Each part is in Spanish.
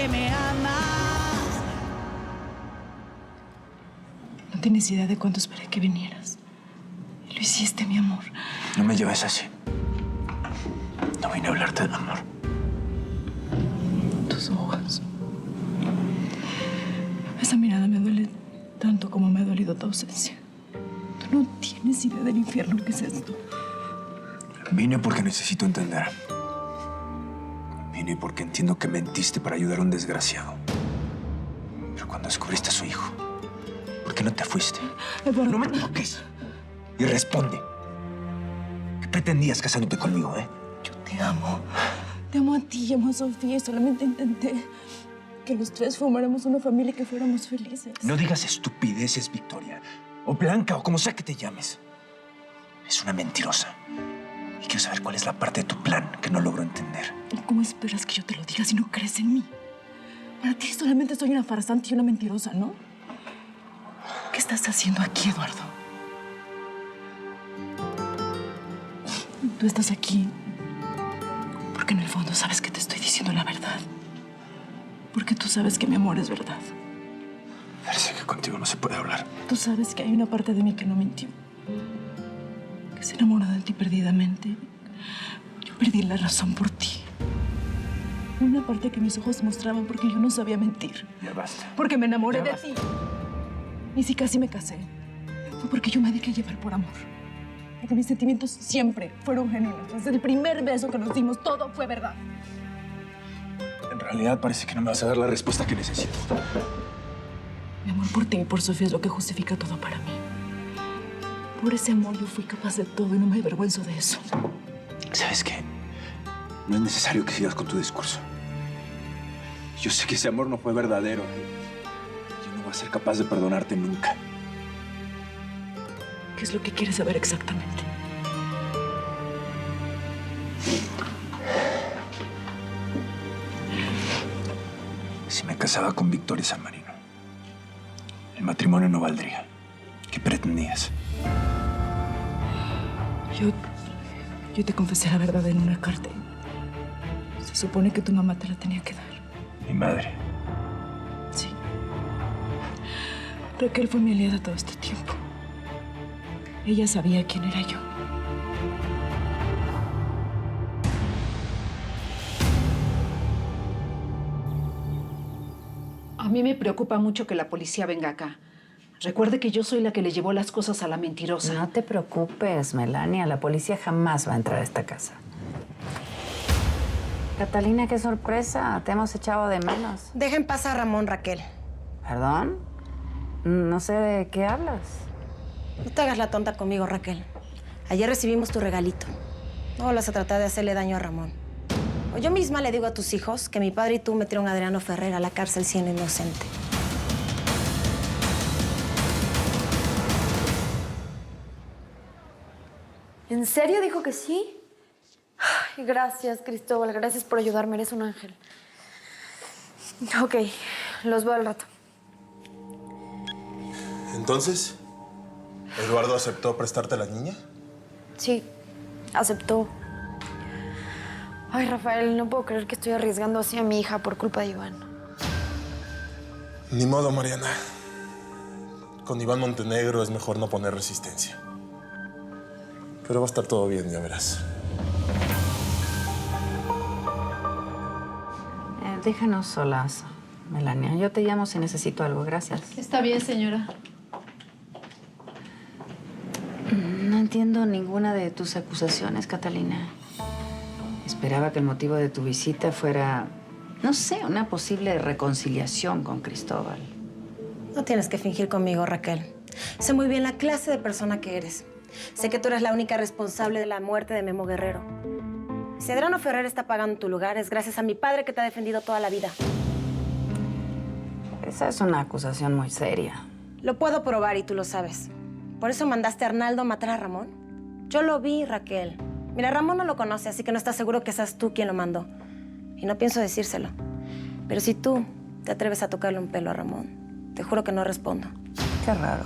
que me amas. No tienes idea de cuánto esperé que vinieras. Y lo hiciste, mi amor. No me lleves así. No vine a hablarte de amor. Tus ojos. Esa mirada me duele tanto como me ha dolido tu ausencia. Tú no tienes idea del infierno que es esto. Vine porque necesito entender. Vine porque entiendo que mentiste para ayudar a un desgraciado. Pero cuando descubriste a su hijo, ¿por qué no te fuiste? Eduardo. No me toques. Y responde. ¿Qué pretendías casándote conmigo, Yo te amo. Te amo a ti y amo a Sofía. Solamente intenté que los tres formáramos una familia y que fuéramos felices. No digas estupideces, Victoria. O Blanca, o como sea que te llames. Es una mentirosa. Y quiero saber cuál es la parte de tu plan que no logro entender. ¿Y cómo esperas que yo te lo diga si no crees en mí? Para ti solamente soy una farsante y una mentirosa, ¿no? ¿Qué estás haciendo aquí, Eduardo? Tú estás aquí porque en el fondo sabes que te estoy diciendo la verdad. Porque tú sabes que mi amor es verdad. Parece que contigo no se puede hablar. Tú sabes que hay una parte de mí que no mintió. Que se enamoró de ti perdidamente. Yo perdí la razón por ti. Una parte que mis ojos mostraban porque yo no sabía mentir. Ya basta. Porque me enamoré Ya de basta. ti. Y si casi me casé, fue porque yo me dejé llevar por amor. Porque mis sentimientos siempre fueron genuinos. Desde el primer beso que nos dimos, todo fue verdad. En realidad parece que no me vas a dar la respuesta que necesito. Mi amor por ti y por Sofía es lo que justifica todo para mí. Por ese amor yo fui capaz de todo y no me avergüenzo de eso. ¿Sabes qué? No es necesario que sigas con tu discurso. Yo sé que ese amor no fue verdadero. Yo no voy a ser capaz de perdonarte nunca. ¿Qué es lo que quieres saber exactamente? Si me casaba con Victoria San Marino, el matrimonio no valdría. ¿Qué pretendías? Yo te confesé la verdad en una carta. Se supone que tu mamá te la tenía que dar. Mi madre. Sí. Raquel fue mi aliada todo este tiempo. Ella sabía quién era yo. A mí me preocupa mucho que la policía venga acá. Recuerde que yo soy la que le llevó las cosas a la mentirosa. No te preocupes, Melania. La policía jamás va a entrar a esta casa. Catalina, qué sorpresa. Te hemos echado de menos. Dejen pasar a Ramón, Raquel. ¿Perdón? No sé de qué hablas. No te hagas la tonta conmigo, Raquel. Ayer recibimos tu regalito. No vuelvas a tratar de hacerle daño a Ramón. O yo misma le digo a tus hijos que mi padre y tú metieron a Adriano Ferrer a la cárcel siendo inocente. ¿En serio dijo que sí? Ay, gracias, Cristóbal. Gracias por ayudarme. Eres un ángel. Ok, los veo al rato. Entonces, ¿Eduardo aceptó prestarte a la niña? Sí, aceptó. Ay, Rafael, no puedo creer que estoy arriesgando así a mi hija por culpa de Iván. Ni modo, Mariana. Con Iván Montenegro es mejor no poner resistencia. Pero va a estar todo bien, ya verás. Déjanos solas, Melania. Yo te llamo si necesito algo. Gracias. Está bien, señora. No entiendo ninguna de tus acusaciones, Catalina. Esperaba que el motivo de tu visita fuera, no sé, una posible reconciliación con Cristóbal. No tienes que fingir conmigo, Raquel. Sé muy bien la clase de persona que eres. Sé que tú eres la única responsable de la muerte de Memo Guerrero. Si Adriano Ferrer está pagando tu lugar, es gracias a mi padre que te ha defendido toda la vida. Esa es una acusación muy seria. Lo puedo probar y tú lo sabes. ¿Por eso mandaste a Arnaldo a matar a Ramón? Yo lo vi, Raquel. Mira, Ramón no lo conoce, así que no está seguro que seas tú quien lo mandó. Y no pienso decírselo. Pero si tú te atreves a tocarle un pelo a Ramón, te juro que no respondo. Qué raro.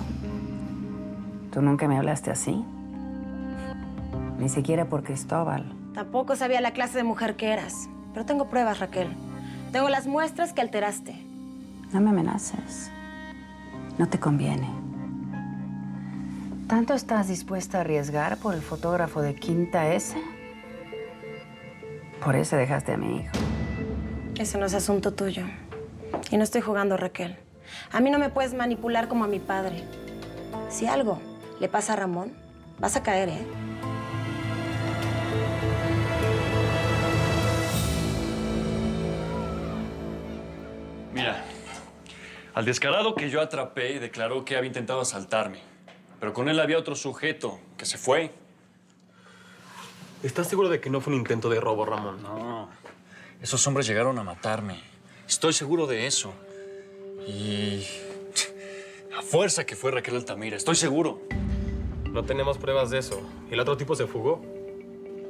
¿Tú nunca me hablaste así? Ni siquiera por Cristóbal. Tampoco sabía la clase de mujer que eras. Pero tengo pruebas, Raquel. Tengo las muestras que alteraste. No me amenaces. No te conviene. ¿Tanto estás dispuesta a arriesgar por el fotógrafo de Quinta S? Por eso dejaste a mi hijo. Eso no es asunto tuyo. Y no estoy jugando, Raquel. A mí no me puedes manipular como a mi padre. Si algo le pasa a Ramón, vas a caer, ¿eh? Mira, al descarado que yo atrapé declaró que había intentado asaltarme. Pero con él había otro sujeto que se fue. ¿Estás seguro de que no fue un intento de robo, Ramón? No, esos hombres llegaron a matarme. Estoy seguro de eso. Y a fuerza que fue Raquel Altamira, estoy seguro. No tenemos pruebas de eso. ¿Y el otro tipo se fugó?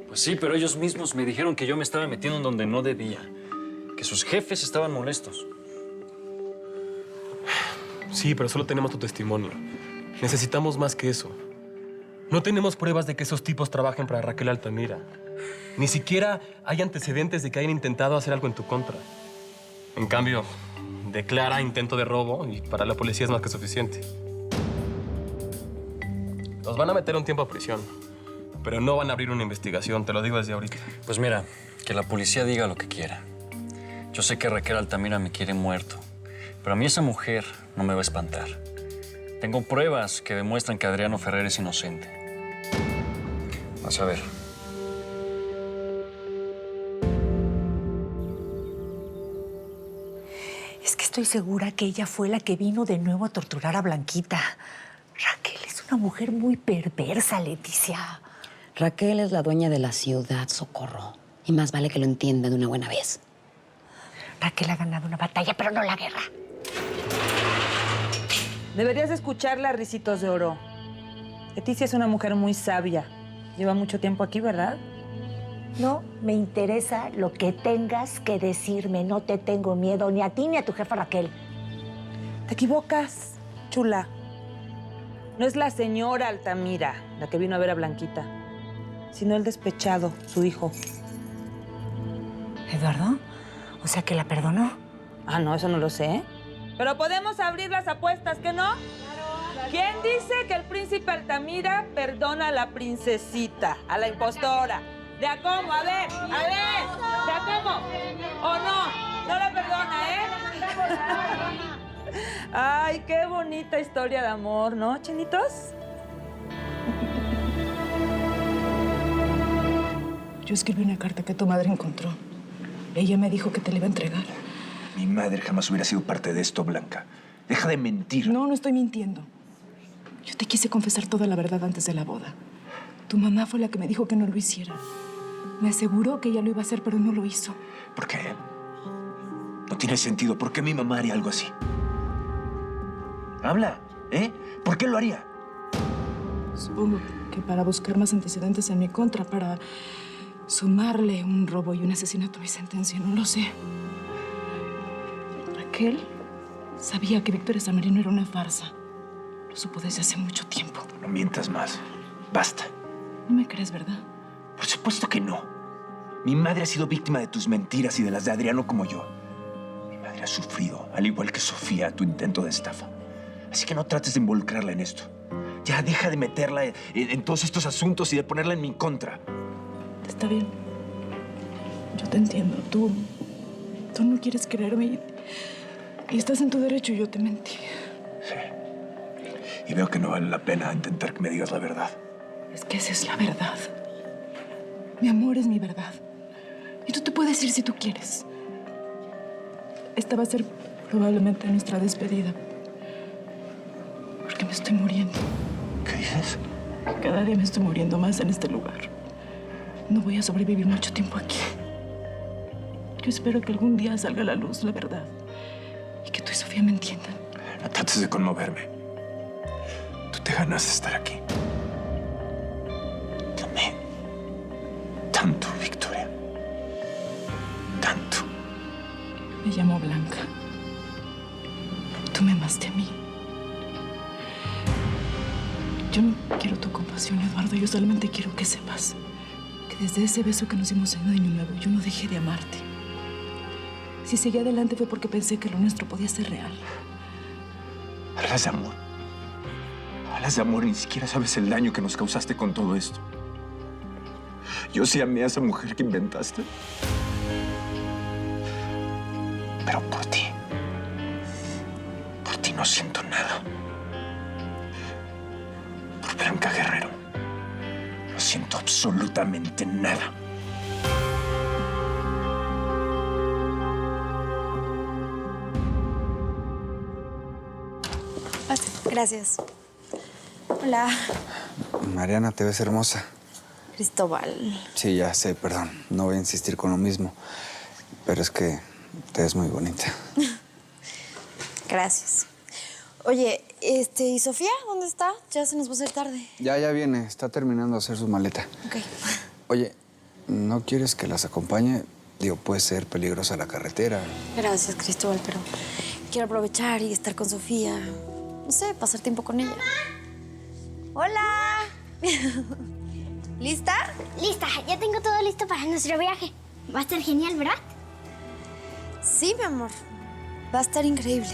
Pues sí, pero ellos mismos me dijeron que yo me estaba metiendo en donde no debía. Que sus jefes estaban molestos. Sí, pero solo tenemos tu testimonio. Necesitamos más que eso. No tenemos pruebas de que esos tipos trabajen para Raquel Altamira. Ni siquiera hay antecedentes de que hayan intentado hacer algo en tu contra. En cambio, declara intento de robo y para la policía es más que suficiente. Nos van a meter un tiempo a prisión, pero no van a abrir una investigación, te lo digo desde ahorita. Pues mira, que la policía diga lo que quiera. Yo sé que Raquel Altamira me quiere muerto, pero a mí esa mujer no me va a espantar. Tengo pruebas que demuestran que Adriano Ferrer es inocente. Vas a ver. Es que estoy segura que ella fue la que vino de nuevo a torturar a Blanquita. Raquel es una mujer muy perversa, Leticia. Raquel es la dueña de la ciudad, Socorro. Y más vale que lo entienda de una buena vez. Raquel ha ganado una batalla, pero no la guerra. Deberías escucharla, Ricitos de Oro. Leticia es una mujer muy sabia. Lleva mucho tiempo aquí, ¿verdad? No me interesa lo que tengas que decirme. No te tengo miedo ni a ti ni a tu jefa Raquel. Te equivocas, chula. No es la señora Altamira la que vino a ver a Blanquita, sino el despechado, su hijo. ¿Eduardo? O sea, que la perdonó. Ah, no, eso no lo sé, ¿eh? Pero podemos abrir las apuestas, ¿que no? ¿Quién dice que el príncipe Altamira perdona a la princesita, a la impostora? ¿De a cómo? A ver, ¿de a cómo? ¿O no? No la perdona, ¿eh? Ay, qué bonita historia de amor, ¿no, chinitos? Yo escribí una carta que tu madre encontró. Ella me dijo que te la iba a entregar. Mi madre jamás hubiera sido parte de esto, Blanca. Deja de mentir. No, no estoy mintiendo. Yo te quise confesar toda la verdad antes de la boda. Tu mamá fue la que me dijo que no lo hiciera. Me aseguró que ella lo iba a hacer, pero no lo hizo. ¿Por qué? No tiene sentido. ¿Por qué mi mamá haría algo así? Habla, ¿eh? ¿Por qué lo haría? Supongo que para buscar más antecedentes en mi contra, para sumarle un robo y un asesinato a mi sentencia, no lo sé. Raquel sabía que Victoria San Marino era una farsa. Lo supo desde hace mucho tiempo. No mientas más. Basta. No me crees, ¿verdad? Por supuesto que no. Mi madre ha sido víctima de tus mentiras y de las de Adriano como yo. Mi madre ha sufrido, al igual que Sofía, tu intento de estafa. Así que no trates de involucrarla en esto. Ya deja de meterla en todos estos asuntos y de ponerla en mi contra. Está bien. Yo te entiendo. Tú no quieres creerme y estás en tu derecho y yo te mentí. Sí. Y veo que no vale la pena intentar que me digas la verdad. Es que esa es la verdad. Mi amor es mi verdad. Y tú te puedes ir si tú quieres. Esta va a ser probablemente nuestra despedida. Porque me estoy muriendo. ¿Qué dices? Cada día me estoy muriendo más en este lugar. No voy a sobrevivir mucho tiempo aquí. Yo espero que algún día salga a la luz la verdad. Y que tú y Sofía me entiendan. No trates de conmoverme. Tú te ganas de estar aquí. Te amé tanto, Victoria. Tanto. Me llamo Blanca. Tú me amaste a mí. Yo no quiero tu compasión, Eduardo. Yo solamente quiero que sepas que desde ese beso que nos dimos en Año Nuevo, yo no dejé de amarte. Si seguí adelante fue porque pensé que lo nuestro podía ser real. Hablas de amor. Hablas de amor y ni siquiera sabes el daño que nos causaste con todo esto. Yo sí amé a esa mujer que inventaste. Pero por ti no siento nada. Por Blanca Guerrero no siento absolutamente nada. Gracias. Hola, Mariana, te ves hermosa. Cristóbal. Sí, ya sé, perdón. No voy a insistir con lo mismo. Pero es que te ves muy bonita. Gracias. Oye, ¿y Sofía? ¿Dónde está? Ya se nos va a hacer tarde. Ya viene. Está terminando de hacer su maleta. Ok. Oye, ¿no quieres que las acompañe? Digo, puede ser peligrosa la carretera. Gracias, Cristóbal, pero quiero aprovechar y estar con Sofía. No sé, pasar tiempo con ella. ¡Hola! ¿Lista? Lista, ya tengo todo listo para nuestro viaje. Va a estar genial, ¿verdad? Sí, mi amor. Va a estar increíble.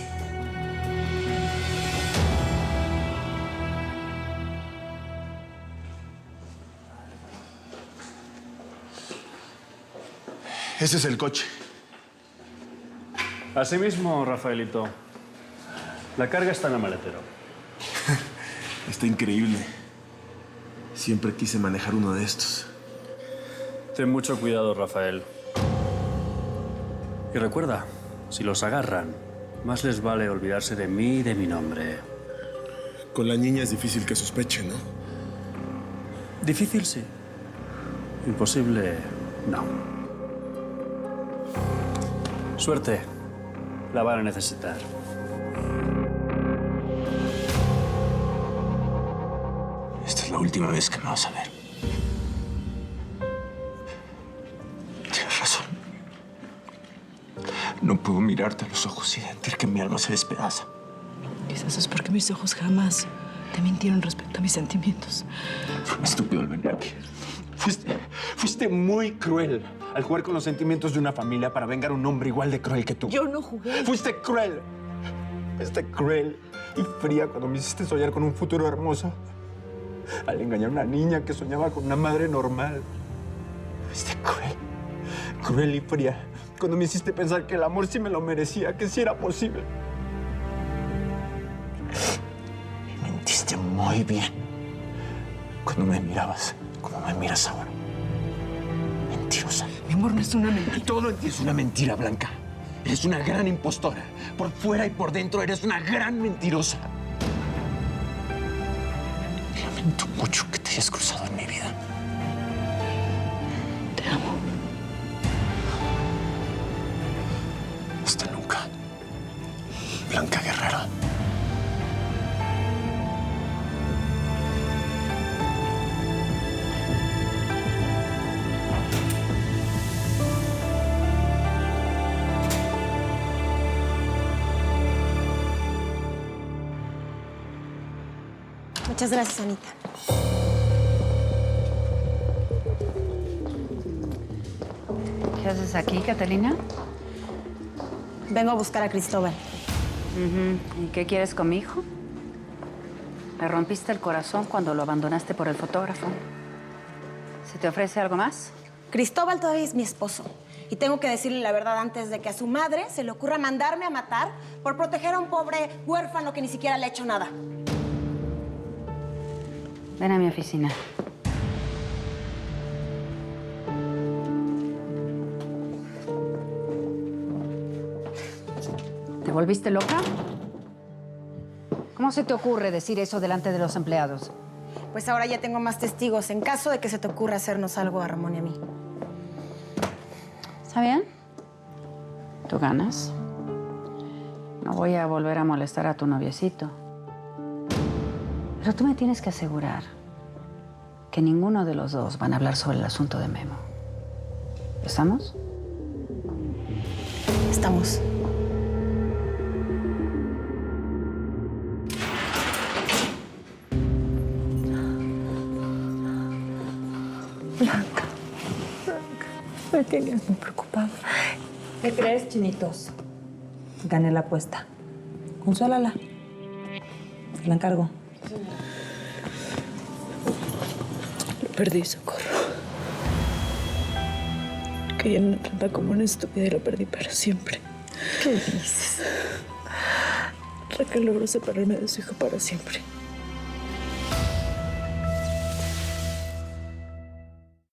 Ese es el coche. Así mismo, Rafaelito. La carga está en el maletero. Está increíble. Siempre quise manejar uno de estos. Ten mucho cuidado, Rafael. Y recuerda, si los agarran, más les vale olvidarse de mí y de mi nombre. Con la niña es difícil que sospeche, ¿no? Difícil, sí. Imposible, no. Suerte. La van a necesitar. Esta es la última vez que me vas a ver. Tienes razón. No puedo mirarte a los ojos y sentir que mi alma se despedaza. Quizás es porque mis ojos jamás te mintieron respecto a mis sentimientos. Fue estúpido el venir aquí. Fuiste muy cruel al jugar con los sentimientos de una familia para vengar a un hombre igual de cruel que tú. Yo no jugué. Fuiste cruel. Fuiste cruel y fría cuando me hiciste soñar con un futuro hermoso. Al engañar a una niña que soñaba con una madre normal. Fuiste cruel. Cruel y fría cuando me hiciste pensar que el amor sí me lo merecía, que sí era posible. Y mentiste muy bien cuando me mirabas como me miras ahora. Mentirosa. Mi amor no es una mentira. Todo en ti es una mentira, Blanca. Eres una gran impostora. Por fuera y por dentro eres una gran mentirosa. Lamento mucho que te hayas cruzado en mi vida. Te amo. Hasta nunca. Blanca Guerrero. Muchas gracias, Anita. ¿Qué haces aquí, Catalina? Vengo a buscar a Cristóbal. ¿Y qué quieres con mi hijo? Me rompiste el corazón cuando lo abandonaste por el fotógrafo. ¿Se te ofrece algo más? Cristóbal todavía es mi esposo. Y tengo que decirle la verdad antes de que a su madre se le ocurra mandarme a matar por proteger a un pobre huérfano que ni siquiera le ha hecho nada. Ven a mi oficina. ¿Te volviste loca? ¿Cómo se te ocurre decir eso delante de los empleados? Pues ahora ya tengo más testigos en caso de que se te ocurra hacernos algo a Ramón y a mí. ¿Está bien? ¿Tú ganas? No voy a volver a molestar a tu noviecito. Pero tú me tienes que asegurar que ninguno de los dos van a hablar sobre el asunto de Memo. ¿Estamos? Estamos. Blanca, me tenías muy preocupada. ¿Qué crees, chinitos? Gané la apuesta. Consuélala. Te la encargo. Lo perdí, Socorro. Que ya no trata como una estúpida y lo perdí para siempre. ¿Qué dices? Raquel logró separarme de su hijo para siempre.